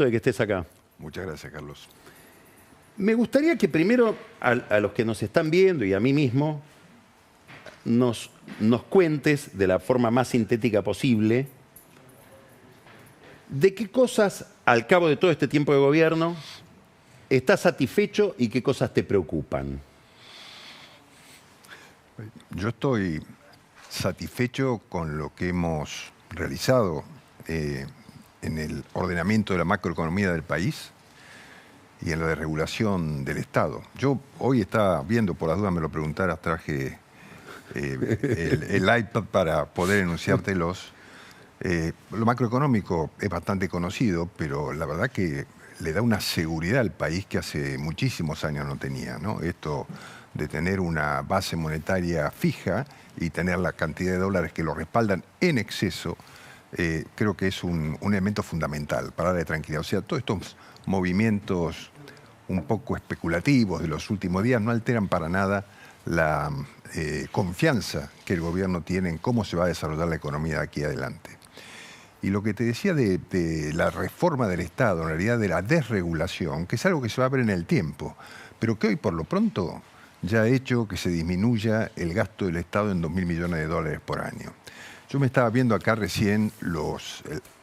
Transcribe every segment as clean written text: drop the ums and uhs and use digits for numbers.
de que estés acá. Muchas gracias, Carlos. Me gustaría que primero a los que nos están viendo y a mí mismo nos cuentes de la forma más sintética posible de qué cosas al cabo de todo este tiempo de gobierno estás satisfecho y qué cosas te preocupan. Yo estoy satisfecho con lo que hemos realizado en el ordenamiento de la macroeconomía del país y en la desregulación del Estado. Yo hoy estaba viendo, por las dudas me lo preguntaras, traje el iPad para poder enunciártelos. Lo macroeconómico es bastante conocido, pero la verdad que le da una seguridad al país que hace muchísimos años no tenía, ¿no? Esto de tener una base monetaria fija y tener la cantidad de dólares que lo respaldan en exceso, creo que es un elemento fundamental para darle tranquilidad. O sea, todos estos movimientos un poco especulativos de los últimos días no alteran para nada la confianza que el gobierno tiene en cómo se va a desarrollar la economía de aquí adelante. Y lo que te decía de la reforma del Estado, en realidad de la desregulación, que es algo que se va a ver en el tiempo, pero que hoy por lo pronto ya ha hecho que se disminuya el gasto del Estado en 2.000 millones de dólares por año. Yo me estaba viendo acá recién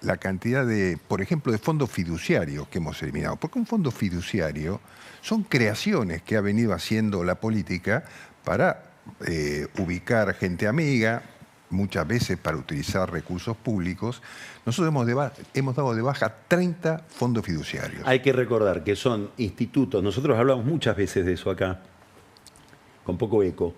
la cantidad de, por ejemplo, de fondos fiduciarios que hemos eliminado. Porque un fondo fiduciario son creaciones que ha venido haciendo la política para ubicar gente amiga, muchas veces para utilizar recursos públicos. Nosotros hemos dado de baja 30 fondos fiduciarios. Hay que recordar que son institutos, nosotros hablamos muchas veces de eso acá, con poco eco.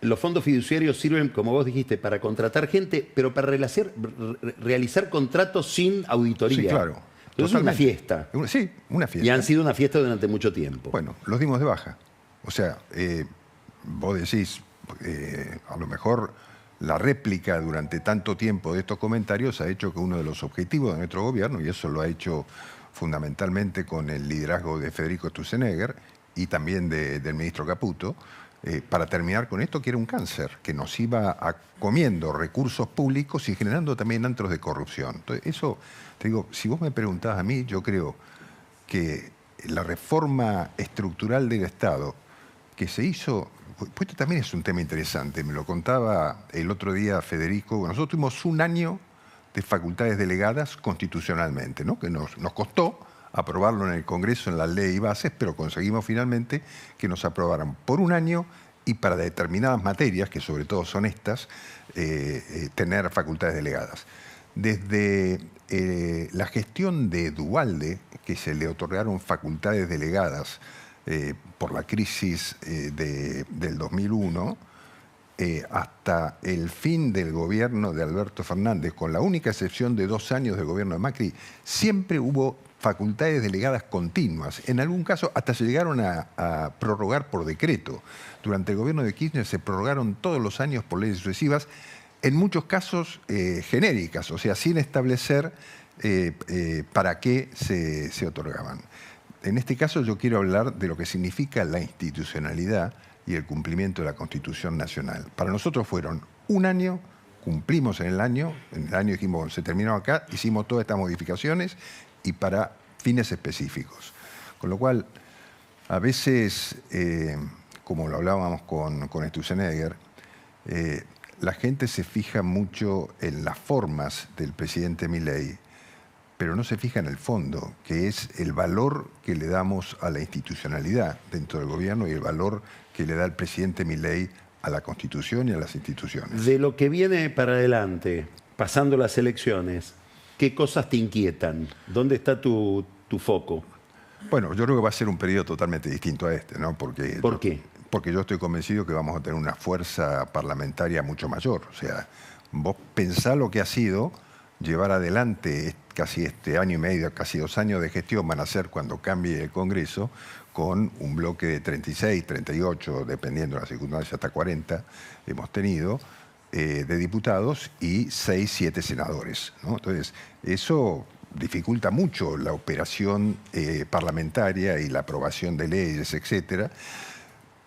Los fondos fiduciarios sirven, como vos dijiste, para contratar gente, pero para realizar contratos sin auditoría. Sí, claro. Entonces es una fiesta. Sí, una fiesta. Y han sido una fiesta durante mucho tiempo. Bueno, los dimos de baja. O sea, vos decís, a lo mejor la réplica durante tanto tiempo de estos comentarios ha hecho que uno de los objetivos de nuestro gobierno, y eso lo ha hecho fundamentalmente con el liderazgo de Federico Sturzenegger y también del ministro Caputo, para terminar con esto, que era un cáncer, que nos iba comiendo recursos públicos y generando también antros de corrupción. Entonces, eso, te digo, si vos me preguntás a mí, yo creo que la reforma estructural del Estado que se hizo, pues esto también es un tema interesante, me lo contaba el otro día Federico. Nosotros tuvimos un año de facultades delegadas constitucionalmente, ¿no? Que nos costó aprobarlo en el Congreso en la ley y bases, pero conseguimos finalmente que nos aprobaran por un año y para determinadas materias, que sobre todo son estas, tener facultades delegadas. Desde la gestión de Duhalde, que se le otorgaron facultades delegadas por la crisis del 2001, hasta el fin del gobierno de Alberto Fernández, con la única excepción de 2 años del gobierno de Macri, siempre hubo facultades delegadas continuas. En algún caso hasta se llegaron a prorrogar por decreto. Durante el gobierno de Kirchner se prorrogaron todos los años por leyes sucesivas, en muchos casos genéricas, o sea, sin establecer para qué se otorgaban. En este caso yo quiero hablar de lo que significa la institucionalidad y el cumplimiento de la Constitución Nacional. Para nosotros fueron un año, cumplimos en el año dijimos, se terminó acá, hicimos todas estas modificaciones y para fines específicos. Con lo cual, a veces, como lo hablábamos con Sturzenegger, la gente se fija mucho en las formas del presidente Milei, pero no se fija en el fondo, que es el valor que le damos a la institucionalidad dentro del gobierno y el valor que le da el presidente Milei a la Constitución y a las instituciones. De lo que viene para adelante, pasando las elecciones, ¿qué cosas te inquietan? ¿Dónde está tu foco? Bueno, yo creo que va a ser un periodo totalmente distinto a este, ¿no? ¿Por qué? Porque yo estoy convencido que vamos a tener una fuerza parlamentaria mucho mayor. O sea, vos pensá lo que ha sido llevar adelante casi este año y medio, casi 2 años de gestión van a ser cuando cambie el Congreso, con un bloque de 36, 38, dependiendo de las circunstancias, hasta 40 hemos tenido, de diputados y 6, 7 senadores, ¿no? Entonces, eso dificulta mucho la operación parlamentaria y la aprobación de leyes, etcétera.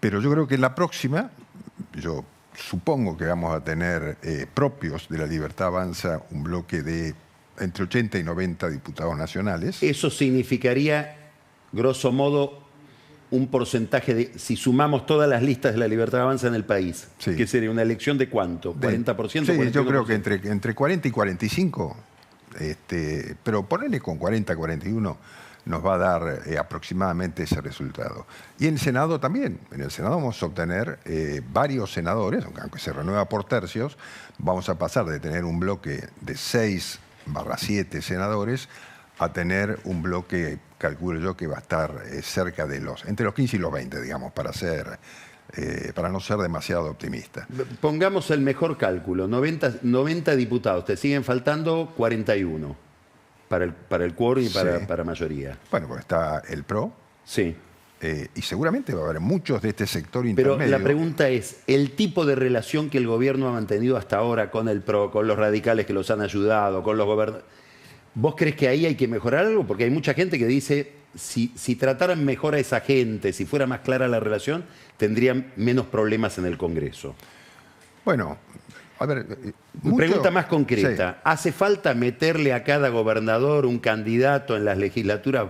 Pero yo creo que en la próxima, yo supongo que vamos a tener propios de La Libertad Avanza un bloque de entre 80 y 90 diputados nacionales. Eso significaría, grosso modo, un porcentaje de, si sumamos todas las listas de la Libertad Avanza en el país, Sí. que sería una elección de cuánto, ¿40%? Sí, yo 41%? creo que entre 40 y 45, pero ponerle con 40, 41 nos va a dar aproximadamente ese resultado. Y en el Senado también. En el Senado vamos a obtener varios senadores, aunque se renueva por tercios, vamos a pasar de tener un bloque de 6/7 senadores a tener un bloque, calculo yo, que va a estar cerca de entre los 15 y los 20, digamos, para no ser demasiado optimista. Pongamos el mejor cálculo, 90 diputados, te siguen faltando 41 para el quórum y Sí. para mayoría. Bueno, pues está el PRO, Sí. y seguramente va a haber muchos de este sector Pero intermedio. la pregunta es, ¿el tipo de relación que el gobierno ha mantenido hasta ahora con el PRO, con los radicales que los han ayudado, con los gobernadores, ¿vos crees que ahí hay que mejorar algo? Porque hay mucha gente que dice, si trataran mejor a esa gente, si fuera más clara la relación, tendrían menos problemas en el Congreso. Bueno, a ver... Pregunta más concreta. Sí. ¿Hace falta meterle a cada gobernador un candidato en las legislaturas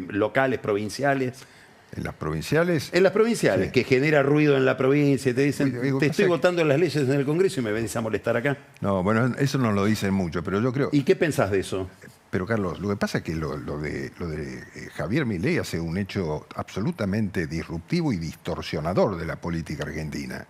locales, provinciales? En las provinciales... En las provinciales, Sí. que genera ruido en la provincia, te dicen, Digo, te pasa estoy que- votando las leyes en el Congreso y me venís a molestar acá. No, bueno, eso no lo dicen mucho, pero yo creo... ¿Y qué pensás de eso? Pero Carlos, lo que pasa es que lo de Javier Milei hace un hecho absolutamente disruptivo y distorsionador de la política argentina.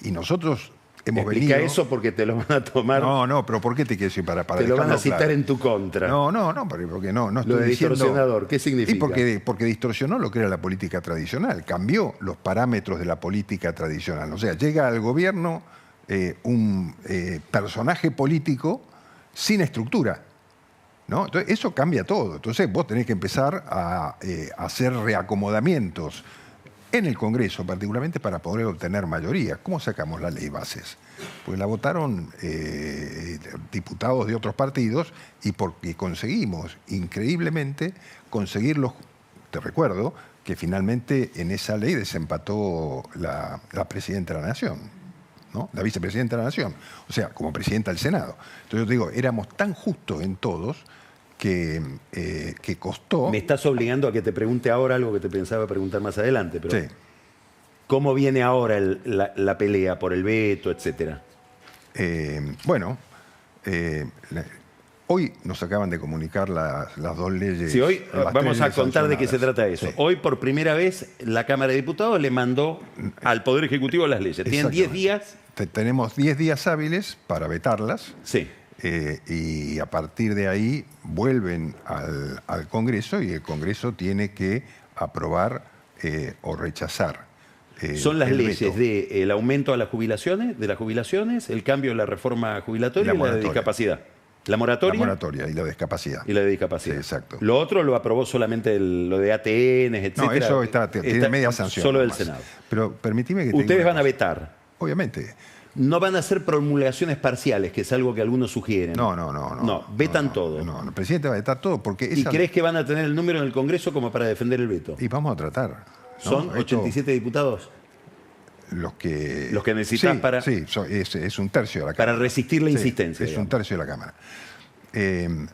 Y nosotros hemos Explica venido... eso porque te lo van a tomar, No, pero ¿por qué te quiero decir? Para te lo van a dejarlo citar claro. en tu contra. No, porque no estoy Lo de diciendo... distorsionador, ¿qué significa? Y porque distorsionó lo que era la política tradicional, cambió los parámetros de la política tradicional. O sea, llega al gobierno un personaje político sin estructura, ¿no? Entonces, eso cambia todo. Entonces, vos tenés que empezar a hacer reacomodamientos en el Congreso, particularmente para poder obtener mayoría. ¿Cómo sacamos la ley bases? Pues la votaron diputados de otros partidos y porque conseguimos, increíblemente, conseguirlos. Te recuerdo que finalmente en esa ley desempató la presidenta de la Nación, ¿no? La vicepresidenta de la Nación, o sea, como presidenta del Senado. Entonces yo te digo, éramos tan justos en todos que costó... Me estás obligando a que te pregunte ahora algo que te pensaba preguntar más adelante, pero Sí. ¿cómo viene ahora la pelea por el veto, etcétera? Bueno, hoy nos acaban de comunicar las dos leyes. Sí, hoy las vamos tres a leyes contar de qué se sancionadas. trata eso. Sí. Hoy, por primera vez, la Cámara de Diputados le mandó al Poder Ejecutivo las leyes. Tienen 10 días. Tenemos 10 días hábiles para vetarlas. Sí. Y a partir de ahí vuelven al Congreso y el Congreso tiene que aprobar o rechazar. Son las el leyes veto. del aumento a las jubilaciones, el cambio de la reforma jubilatoria La y la de moratoria. discapacidad. La La moratoria, moratoria y la discapacidad. y la de discapacidad. Sí, exacto. Lo otro lo aprobó solamente lo de ATN, etcétera. No, eso tiene media sanción. Solo del nomás. Senado. Pero permitime que te diga Ustedes una van a cosa. vetar. Obviamente. No van a hacer promulgaciones parciales, que es algo que algunos sugieren. No, vetan todo. No, el presidente va a vetar todo porque ¿Y crees que van a tener el número en el Congreso como para defender el veto? Y vamos a tratar. ¿no? ¿Son Esto, 87 diputados? los que necesitas sí, para... Sí, es un tercio de la Para Cámara. resistir la Sí, insistencia, Es un digamos. tercio de la Cámara.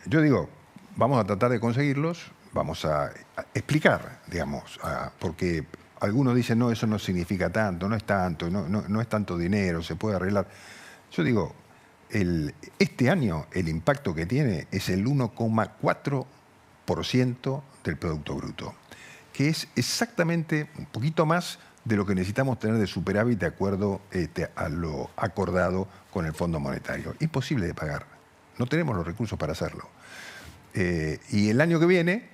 Yo digo, vamos a tratar de conseguirlos, vamos a explicar, digamos, porque algunos dicen, no, eso no significa tanto, no es tanto, no es tanto dinero, se puede arreglar. Yo digo, este año el impacto que tiene es el 1,4% del Producto Bruto, que es exactamente un poquito más de lo que necesitamos tener de superávit de acuerdo a lo acordado con el Fondo Monetario. Imposible de pagar. No tenemos los recursos para hacerlo. Y el año que viene,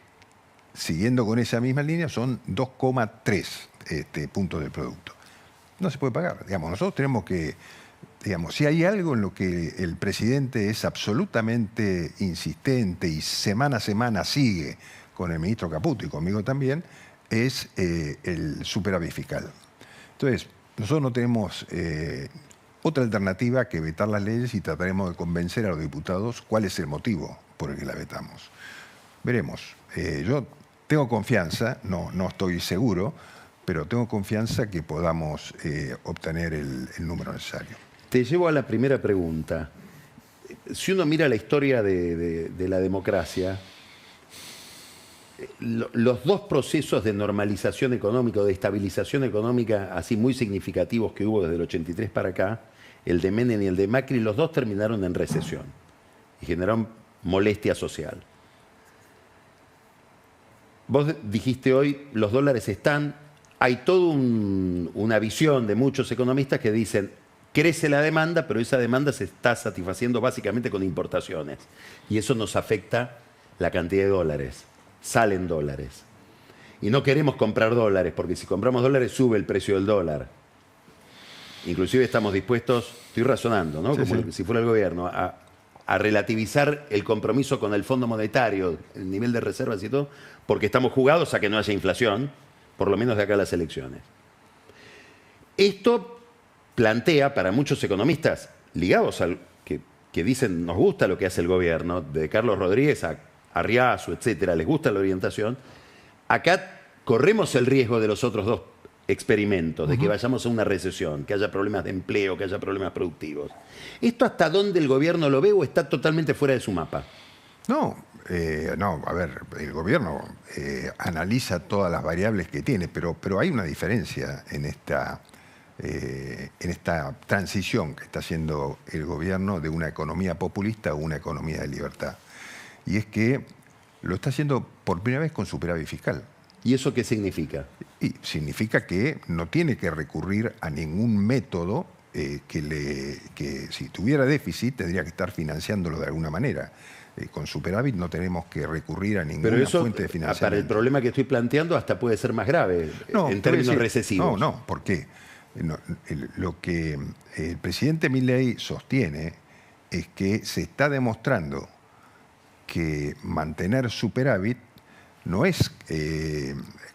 siguiendo con esa misma línea, son 2,3 puntos del producto. No se puede pagar. Digamos, nosotros tenemos que, digamos, si hay algo en lo que el presidente es absolutamente insistente y semana a semana sigue con el ministro Caputo y conmigo también, es el superávit fiscal. Entonces, nosotros no tenemos otra alternativa que vetar las leyes y trataremos de convencer a los diputados cuál es el motivo por el que la vetamos. Veremos. Yo tengo confianza, no estoy seguro, pero tengo confianza que podamos obtener el número necesario. Te llevo a la primera pregunta. si uno mira la historia de la democracia, los dos procesos de normalización económica o de estabilización económica así muy significativos que hubo desde el 83 para acá, el de Menem y el de Macri, los dos terminaron en recesión y generaron molestia social. Vos dijiste hoy, los dólares están, hay toda una visión de muchos economistas que dicen, crece la demanda, pero esa demanda se está satisfaciendo básicamente con importaciones. Y eso nos afecta la cantidad de dólares. Salen dólares. Y no queremos comprar dólares, porque si compramos dólares sube el precio del dólar. Inclusive estamos dispuestos, estoy razonando, ¿no? Sí, Como sí. si fuera el gobierno, a relativizar el compromiso con el Fondo Monetario, el nivel de reservas y todo, porque estamos jugados a que no haya inflación, por lo menos de acá a las elecciones. Esto plantea para muchos economistas ligados al que dicen nos gusta lo que hace el gobierno, de Carlos Rodríguez a Arriazu, etcétera, les gusta la orientación, acá corremos el riesgo de los otros dos experimentos, de que vayamos a una recesión, que haya problemas de empleo, que haya problemas productivos. ¿Esto hasta dónde el gobierno lo ve o está totalmente fuera de su mapa? No, no, a ver, el gobierno analiza todas las variables que tiene, pero hay una diferencia en esta transición que está haciendo el gobierno de una economía populista a una economía de libertad. Y es que lo está haciendo por primera vez con superávit fiscal. ¿Y eso qué significa? Y significa que no tiene que recurrir a ningún método que si tuviera déficit tendría que estar financiándolo de alguna manera. Con superávit no tenemos que recurrir a ninguna fuente de financiamiento. Para el problema que estoy planteando hasta puede ser más grave en términos recesivos. No, ¿por qué? Lo que el presidente Milei sostiene es que se está demostrando que mantener superávit no es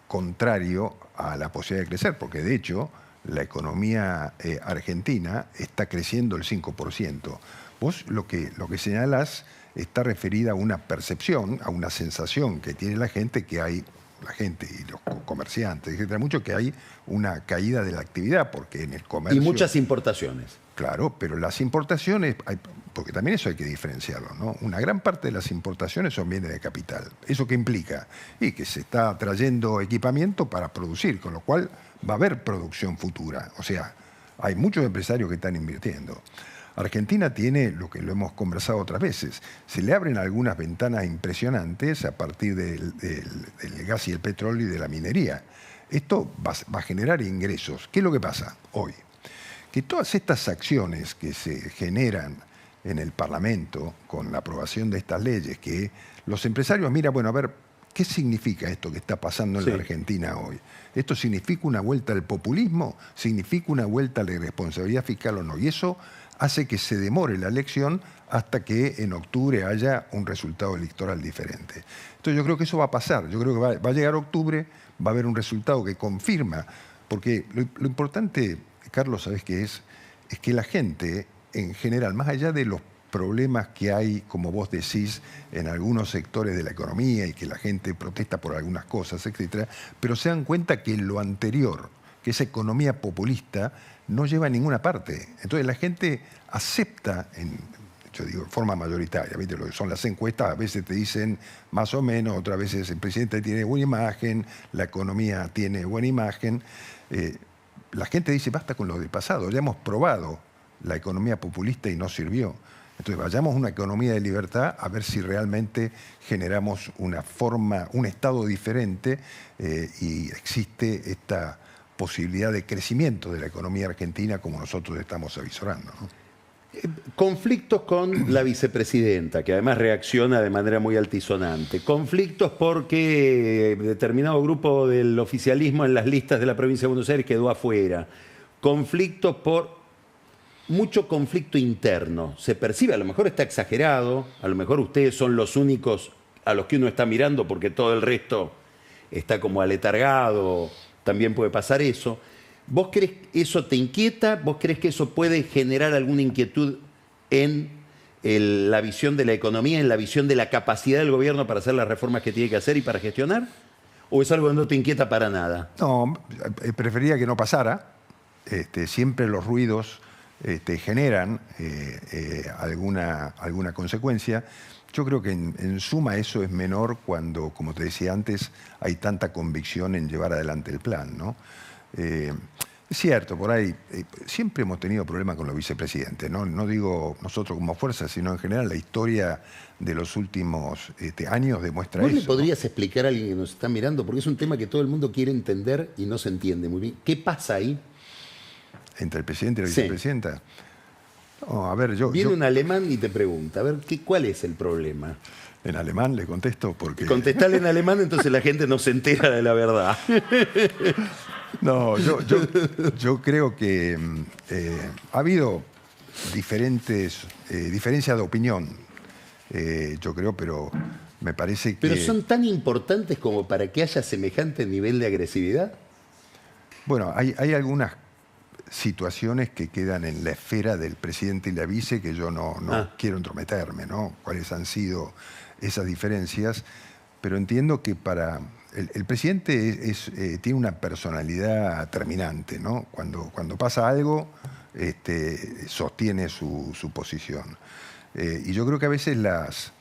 contrario a la posibilidad de crecer, porque de hecho la economía argentina está creciendo el 5%. Vos lo que señalás está referida a una percepción, a una sensación que tiene la gente y los comerciantes, etcétera, mucho que hay una caída de la actividad, porque en el comercio... Y muchas importaciones. Claro, pero las importaciones, porque también eso hay que diferenciarlo, ¿no? Una gran parte de las importaciones son bienes de capital. ¿Eso qué implica? Y que se está trayendo equipamiento para producir, con lo cual va a haber producción futura. O sea, hay muchos empresarios que están invirtiendo. Argentina tiene lo que lo hemos conversado otras veces. Se le abren algunas ventanas impresionantes a partir del gas y el petróleo y de la minería. Esto va a generar ingresos. ¿Qué es lo que pasa hoy? Que todas estas acciones que se generan en el Parlamento con la aprobación de estas leyes, que los empresarios miran, bueno, a ver, ¿qué significa esto que está pasando en la Argentina hoy? ¿Esto significa una vuelta al populismo? ¿Significa una vuelta a la irresponsabilidad fiscal o no? Y eso hace que se demore la elección hasta que en octubre haya un resultado electoral diferente. Entonces yo creo que eso va a pasar. Yo creo que va a llegar octubre, va a haber un resultado que confirma, porque lo importante, Carlos, ¿sabés qué es? Es que la gente, en general, más allá de los problemas que hay, como vos decís, en algunos sectores de la economía y que la gente protesta por algunas cosas, etcétera, pero se dan cuenta que lo anterior, que esa economía populista, no lleva a ninguna parte. Entonces la gente acepta, yo digo, de forma mayoritaria, ¿viste? Lo que son las encuestas, a veces te dicen más o menos, otras veces el presidente tiene buena imagen, la economía tiene buena imagen. La gente dice, basta con lo del pasado, ya hemos probado la economía populista y no sirvió. Entonces vayamos a una economía de libertad a ver si realmente generamos una forma, un estado diferente y existe esta posibilidad de crecimiento de la economía argentina como nosotros estamos avisorando, ¿no? Conflictos con la vicepresidenta, que además reacciona de manera muy altisonante. Conflictos porque determinado grupo del oficialismo en las listas de la provincia de Buenos Aires quedó afuera. Conflictos por mucho conflicto interno. Se percibe, a lo mejor está exagerado, a lo mejor ustedes son los únicos a los que uno está mirando porque todo el resto está como aletargado, también puede pasar eso. ¿Vos crees que eso te inquieta? ¿Vos crees que eso puede generar alguna inquietud en la visión de la economía, en la visión de la capacidad del gobierno para hacer las reformas que tiene que hacer y para gestionar? ¿O es algo que no te inquieta para nada? No, preferiría que no pasara. Siempre los ruidos generan alguna consecuencia. Yo creo que en suma eso es menor cuando, como te decía antes, hay tanta convicción en llevar adelante el plan, ¿no? Es cierto, por ahí siempre hemos tenido problemas con los vicepresidentes, ¿no? No digo nosotros como fuerza, sino en general la historia de los últimos años demuestra eso. ¿Vos le podrías explicar a alguien que nos está mirando? Porque es un tema que todo el mundo quiere entender y no se entiende muy bien. ¿Qué pasa ahí? ¿Entre el presidente y la vicepresidenta? No, a ver, Viene un alemán y te pregunta, a ver, ¿cuál es el problema? En alemán le contesto porque... Contestale en alemán, entonces la gente no se entera de la verdad. No, yo creo que ha habido diferencias de opinión, yo creo, pero me parece que... ¿Pero son tan importantes como para que haya semejante nivel de agresividad? Bueno, hay algunas situaciones que quedan en la esfera del presidente y la vice que yo no quiero entrometerme, ¿no? Cuáles han sido esas diferencias, pero entiendo que para... El presidente tiene una personalidad terminante, ¿no? Cuando pasa algo, sostiene su posición. Y yo creo que a veces las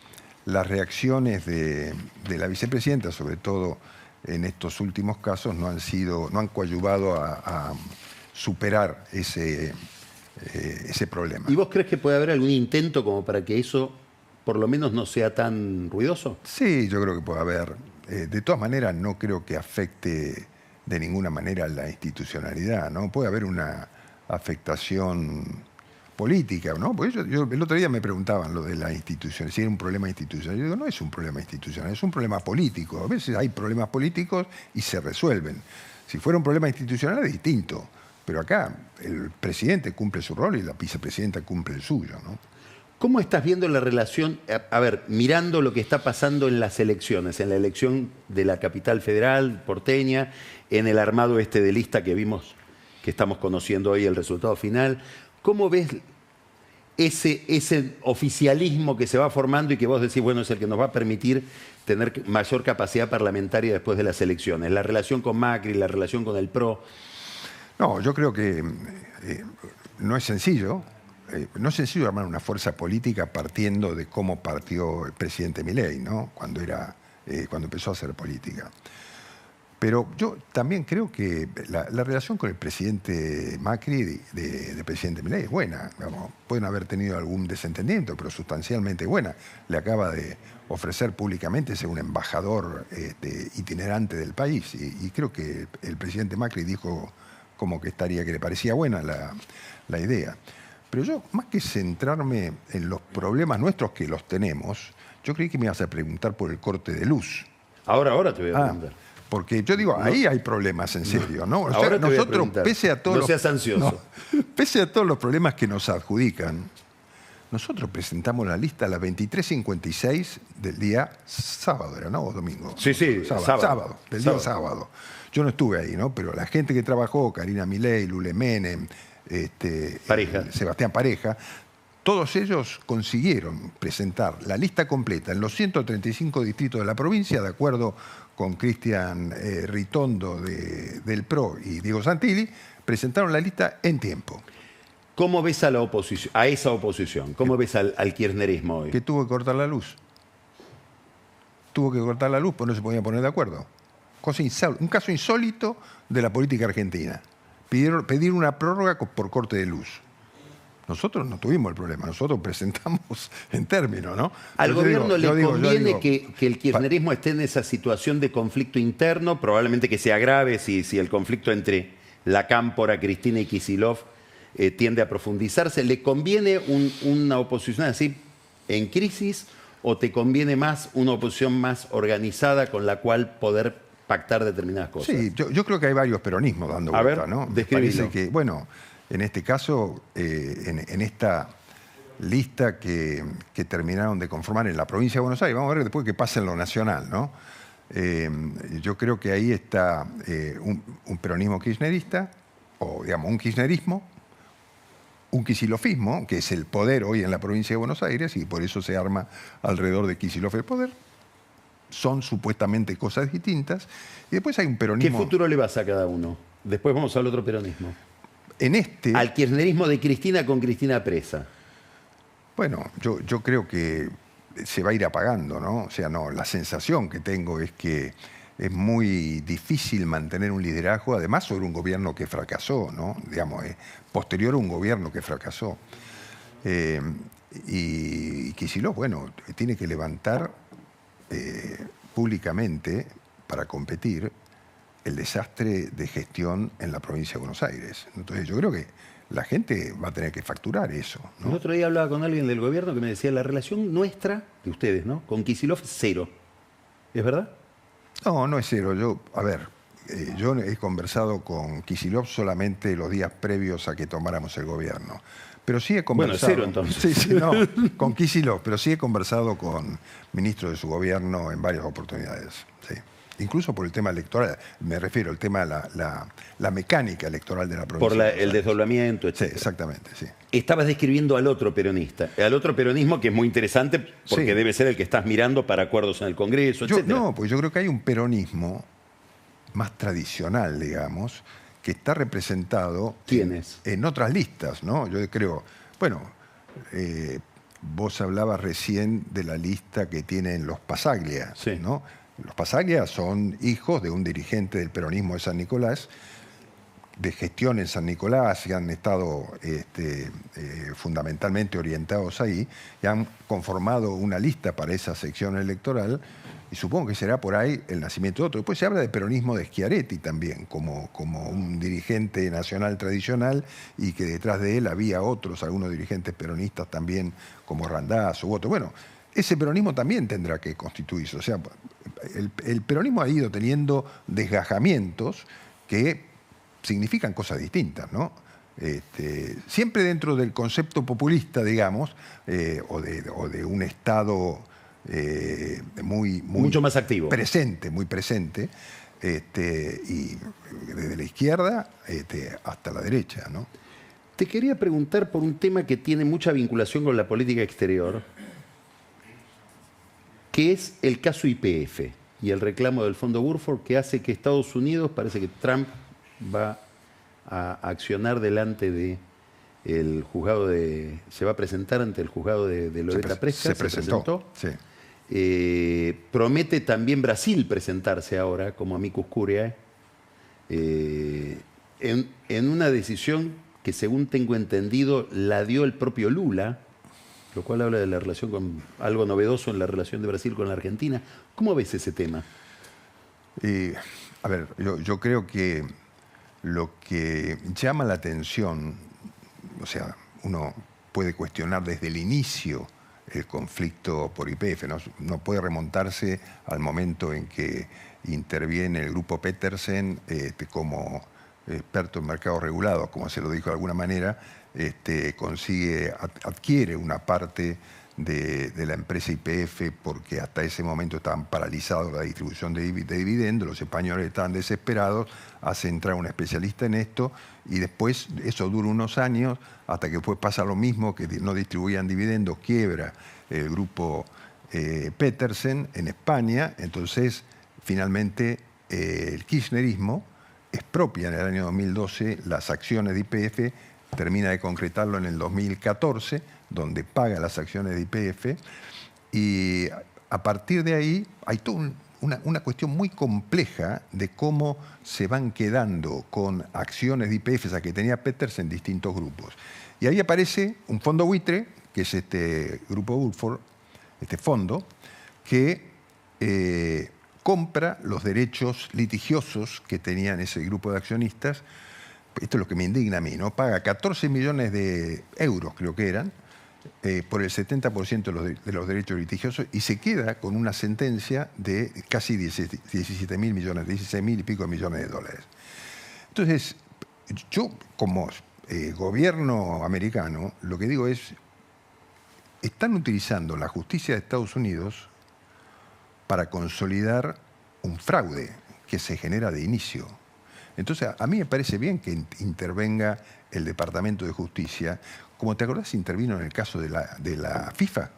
reacciones de la vicepresidenta, sobre todo en estos últimos casos, no han coadyuvado a superar ese problema. ¿Y vos crees que puede haber algún intento como para que eso por lo menos no sea tan ruidoso? Sí, yo creo que puede haber. De todas maneras, no creo que afecte de ninguna manera la institucionalidad, ¿no? Puede haber una afectación política, ¿no? Porque el otro día me preguntaban lo de la institución, si era un problema institucional. Yo digo, no es un problema institucional, es un problema político. A veces hay problemas políticos y se resuelven. Si fuera un problema institucional es distinto. Pero acá el presidente cumple su rol y la vicepresidenta cumple el suyo, ¿no? ¿Cómo estás viendo la relación, a ver, mirando lo que está pasando en las elecciones, en la elección de la capital federal, porteña, en el armado de lista que vimos, que estamos conociendo hoy el resultado final? ¿Cómo ves ese oficialismo que se va formando y que vos decís, bueno, es el que nos va a permitir tener mayor capacidad parlamentaria después de las elecciones? La relación con Macri, la relación con el PRO. No, yo creo que no es sencillo. No es sencillo armar una fuerza política partiendo de cómo partió el presidente Milei, ¿no? Cuando empezó a hacer política. Pero yo también creo que la relación con el presidente Macri de presidente Milei es buena. Digamos, pueden haber tenido algún desentendimiento, pero sustancialmente buena. Le acaba de ofrecer públicamente ser un embajador itinerante del país. Y creo que el presidente Macri dijo como que le parecía buena la idea. Pero yo, más que centrarme en los problemas nuestros, que los tenemos, yo creí que me ibas a preguntar por el corte de luz. Ahora te voy a preguntar. Porque yo digo, ahí hay problemas en serio, ¿no? O sea, ahora te voy a nosotros, preguntar. pese a todos no seas ansioso. Pese a todos los problemas que nos adjudican, nosotros presentamos la lista a las 23:56 del día sábado, ¿era, no? ¿O domingo? Sí, Sábado, del día sábado. Yo no estuve ahí, ¿no? Pero la gente que trabajó, Karina Milei, Lule Menem, Sebastián Pareja, todos ellos consiguieron presentar la lista completa en los 135 distritos de la provincia, de acuerdo con Cristian Ritondo del PRO y Diego Santilli, presentaron la lista en tiempo. ¿Cómo ves a la oposición, a esa oposición? ¿Cómo ves al kirchnerismo hoy? Que tuvo que cortar la luz. Tuvo que cortar la luz, pues no se podían poner de acuerdo. Un caso insólito de la política argentina. Pedir una prórroga por corte de luz. Nosotros no tuvimos el problema, nosotros presentamos en términos, ¿no? Al gobierno le conviene que el kirchnerismo esté en esa situación de conflicto interno, probablemente que se agrave si el conflicto entre la Cámpora, Cristina y Kicillof tiende a profundizarse. ¿Le conviene una oposición así en crisis o te conviene más una oposición más organizada con la cual poder pactar determinadas cosas? Sí, yo creo que hay varios peronismos dando vuelta, ¿no? Me parece que, bueno, en este caso, en esta lista que terminaron de conformar en la provincia de Buenos Aires, vamos a ver después qué pasa en lo nacional, ¿no? Yo creo que ahí está un peronismo kirchnerista, o digamos un kirchnerismo, un kicilofismo, que es el poder hoy en la provincia de Buenos Aires, y por eso se arma alrededor de Kicillof el poder. Son supuestamente cosas distintas. Y después hay un peronismo... ¿Qué futuro le vas a cada uno? Después vamos al otro peronismo. en este... Al kirchnerismo de Cristina con Cristina presa. Bueno, yo creo que se va a ir apagando, ¿no? O sea, no, la sensación que tengo es que es muy difícil mantener un liderazgo, además sobre un gobierno que fracasó, ¿no? Digamos, posterior a un gobierno que fracasó. Y Kicillof, bueno, tiene que levantar públicamente para competir el desastre de gestión en la provincia de Buenos Aires. Entonces yo creo que la gente va a tener que facturar eso, ¿no? El otro día hablaba con alguien del gobierno que me decía, la relación nuestra, de ustedes, ¿no?, con Kicillof es cero. ¿Es verdad? No, no es cero. Yo he conversado con Kicillof solamente los días previos a que tomáramos el gobierno. Pero sí he conversado... Bueno, cero entonces. Sí, no, con Kicillof, pero sí he conversado con ministros de su gobierno en varias oportunidades, sí. Incluso por el tema electoral, me refiero al tema de la mecánica electoral de la provincia. Por el desdoblamiento, etc. Sí, exactamente, sí. Estabas describiendo al otro peronista, al otro peronismo que es muy interesante porque Sí. debe ser el que estás mirando para acuerdos en el Congreso, etc. No, pues yo creo que hay un peronismo más tradicional, digamos, que está representado ¿Quiénes? en otras listas, ¿no? Yo creo, bueno, vos hablabas recién de la lista que tienen los Passaglia, Sí. ¿no? Los Passaglia son hijos de un dirigente del peronismo de San Nicolás, de gestión en San Nicolás, y han estado fundamentalmente orientados ahí, y han conformado una lista para esa sección electoral, y supongo que será por ahí el nacimiento de otro. Después se habla de peronismo de Schiaretti también, como un dirigente nacional tradicional, y que detrás de él había algunos dirigentes peronistas también, como Randazzo u otros. Bueno, ese peronismo también tendrá que constituirse. O sea, el peronismo ha ido teniendo desgajamientos que significan cosas distintas, ¿no? Siempre dentro del concepto populista, digamos, o de un Estado muy mucho más activo, presente, muy presente, y desde la izquierda hasta la derecha, ¿no? Te quería preguntar por un tema que tiene mucha vinculación con la política exterior, que es el caso YPF y el reclamo del Fondo Burford, que hace que Estados Unidos, parece que Trump va a accionar delante de el juzgado se va a presentar ante el juzgado de Loretta Preska. Se presentó. Sí. Promete también Brasil presentarse ahora como amicus curiae en una decisión que, según tengo entendido, la dio el propio Lula, lo cual habla de la relación con algo novedoso en la relación de Brasil con la Argentina. ¿Cómo ves ese tema? A ver, yo creo que lo que llama la atención, o sea, uno puede cuestionar desde el inicio el conflicto por YPF, no puede remontarse al momento en que interviene el grupo Petersen como experto en mercados regulados, como se lo dijo de alguna manera, adquiere una parte de la empresa YPF, porque hasta ese momento estaban paralizados la distribución de dividendos, los españoles estaban desesperados, hace entrar un especialista en esto, y después eso dura unos años, hasta que después pasa lo mismo, que no distribuían dividendos, quiebra el grupo Petersen en España. Entonces finalmente el kirchnerismo expropia en el año 2012 las acciones de YPF, termina de concretarlo en el 2014, donde paga las acciones de YPF, y a partir de ahí hay toda una cuestión muy compleja de cómo se van quedando con acciones de YPF, esas que tenía Petersen, en distintos grupos. Y ahí aparece un fondo buitre, que es este grupo Burford, este fondo, que compra los derechos litigiosos que tenían ese grupo de accionistas. Esto es lo que me indigna a mí, ¿no? Paga 14 millones de euros, creo que eran, por el 70% de los derechos litigiosos, y se queda con una sentencia de casi 17 mil millones, 16 mil y pico millones de dólares. Entonces, yo como gobierno americano, lo que digo es, están utilizando la justicia de Estados Unidos para consolidar un fraude que se genera de inicio. Entonces, a mí me parece bien que intervenga el Departamento de Justicia. Como te acordás, intervino en el caso de la FIFA.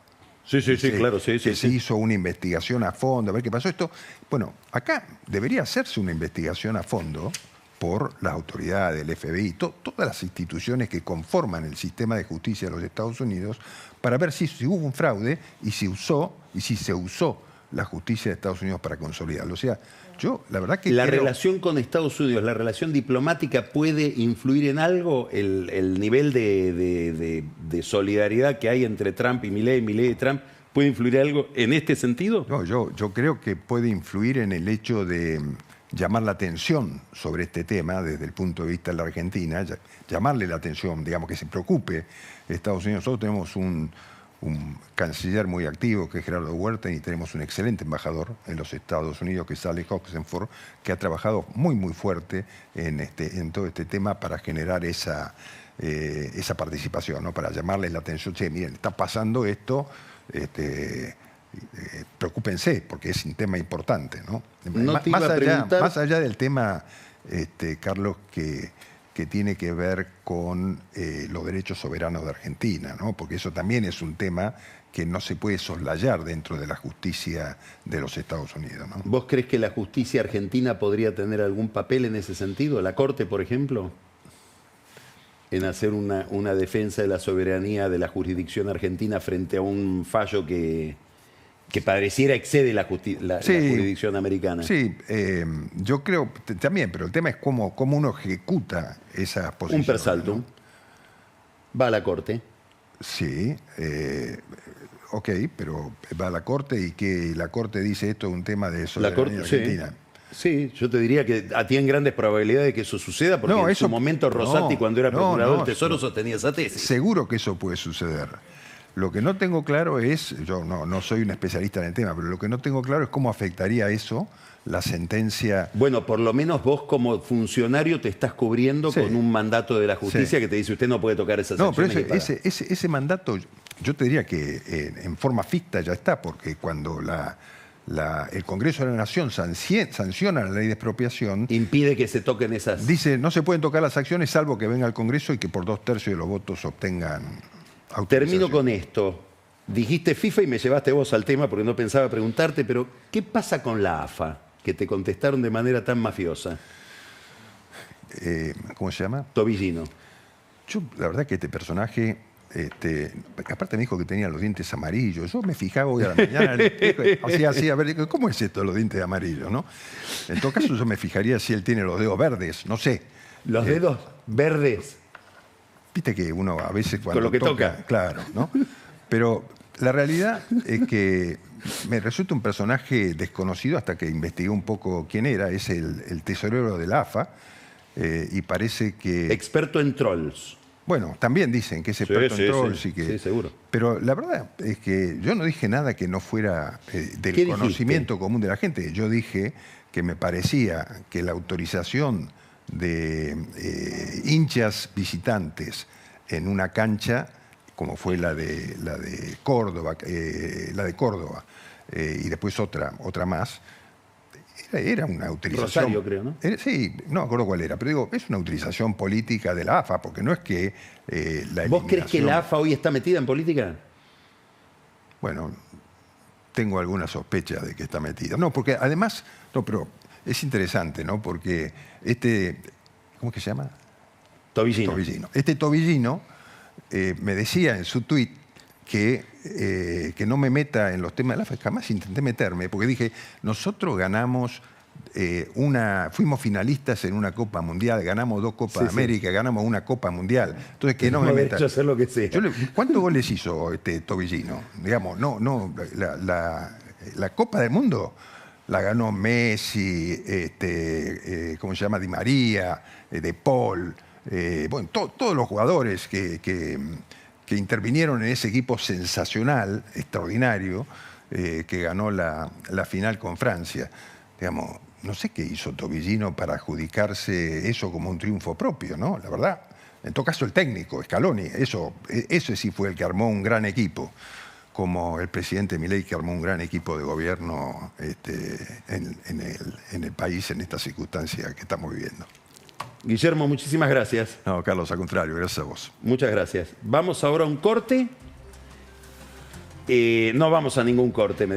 Sí, claro, sí. Se hizo una investigación a fondo, a ver qué pasó esto. Bueno, acá debería hacerse una investigación a fondo por las autoridades, el FBI, todas las instituciones que conforman el sistema de justicia de los Estados Unidos, para ver si hubo un fraude y si se usó la justicia de Estados Unidos para consolidarlo. O sea, yo la verdad que ¿La relación con Estados Unidos, la relación diplomática puede influir en algo? ¿El nivel de solidaridad que hay entre Trump y Milei y Trump, puede influir algo en este sentido? No, yo creo que puede influir en el hecho de llamar la atención sobre este tema desde el punto de vista de la Argentina, llamarle la atención, digamos, que se preocupe Estados Unidos. Nosotros tenemos un canciller muy activo, que es Gerardo Huerta, y tenemos un excelente embajador en los Estados Unidos, que es Alex Oxenford, que ha trabajado muy fuerte en todo este tema para generar esa participación, ¿no? Para llamarles la atención. Che, miren, está pasando esto, preocúpense, porque es un tema importante, ¿no? Más allá del tema, Carlos, que tiene que ver con los derechos soberanos de Argentina, ¿no? Porque eso también es un tema que no se puede soslayar dentro de la justicia de los Estados Unidos, ¿no? ¿Vos crees que la justicia argentina podría tener algún papel en ese sentido? ¿La Corte, por ejemplo? En hacer una defensa de la soberanía de la jurisdicción argentina frente a un fallo que pareciera excede la jurisdicción americana. Sí, yo creo también, pero el tema es cómo uno ejecuta esas posiciones. Un persaltum. ¿No? Va a la Corte. Sí, ok, pero va a la Corte y que la Corte dice esto es un tema de soberanía argentina. Sí, yo te diría que tienen grandes probabilidades de que eso suceda, porque en su momento Rosati, cuando era procurador del Tesoro, sostenía esa tesis. Seguro que eso puede suceder. Lo que no tengo claro es, yo no soy un especialista en el tema, pero lo que no tengo claro es cómo afectaría eso la sentencia. Bueno, por lo menos vos como funcionario te estás cubriendo con un mandato de la justicia que te dice usted no puede tocar esas sanciones. No, pero ese mandato, yo te diría que en forma ficta ya está, porque cuando el Congreso de la Nación sanciona la ley de expropiación, impide que se toquen esas. Dice, no se pueden tocar las acciones salvo que venga al Congreso y que por 2/3 de los votos obtengan autorización. Termino con esto. Dijiste FIFA y me llevaste vos al tema porque no pensaba preguntarte, pero ¿qué pasa con la AFA? Que te contestaron de manera tan mafiosa. ¿Cómo se llama? Tobillino. Yo, la verdad que este personaje, aparte me dijo que tenía los dientes amarillos. Yo me fijaba hoy a la mañana, así, a ver, ¿cómo es esto de los dientes amarillos, no? En todo caso, yo me fijaría si él tiene los dedos verdes, no sé. ¿Los dedos verdes? Viste que uno a veces cuando con lo que toca. Claro, ¿no? Pero la realidad es que me resulta un personaje desconocido hasta que investigué un poco quién era. Es el tesorero de la AFA y parece que... Experto en trolls. Bueno, también dicen que es experto en trolls. Sí, seguro. Pero la verdad es que yo no dije nada que no fuera del conocimiento común de la gente. Yo dije que me parecía que la autorización de hinchas visitantes en una cancha, como fue la de Córdoba, y después otra más, era una utilización... Rosario, creo, ¿no? Sí, no me acuerdo cuál era, pero digo, es una utilización política de la AFA, porque no es que la eliminación... ¿Vos crees que la AFA hoy está metida en política? Bueno, tengo alguna sospecha de que está metida. No, porque además... No, pero es interesante, ¿no? Porque ¿cómo es que se llama? Tobillino. Este Tobillino me decía en su tuit que no me meta en los temas de la AFA. Jamás intenté meterme, porque dije, nosotros ganamos fuimos finalistas en una Copa Mundial, ganamos 2 Copas de América, ganamos una Copa Mundial. Entonces, que no me meta. Hecho hacer lo que sea. ¿Cuántos goles hizo Tobillino? Digamos, la Copa del Mundo la ganó Messi, ¿cómo se llama? Di María, De Paul, bueno, todos los jugadores que intervinieron en ese equipo sensacional, extraordinario, que ganó la final con Francia. Digamos, no sé qué hizo Tobillino para adjudicarse eso como un triunfo propio, ¿no? La verdad. En todo caso, el técnico, Scaloni, ese sí fue el que armó un gran equipo, como el presidente Milei, que armó un gran equipo de gobierno en el país en esta circunstancia que estamos viviendo. Guillermo, muchísimas gracias. No, Carlos, al contrario, gracias a vos. Muchas gracias. Vamos ahora a un corte. No vamos a ningún corte, me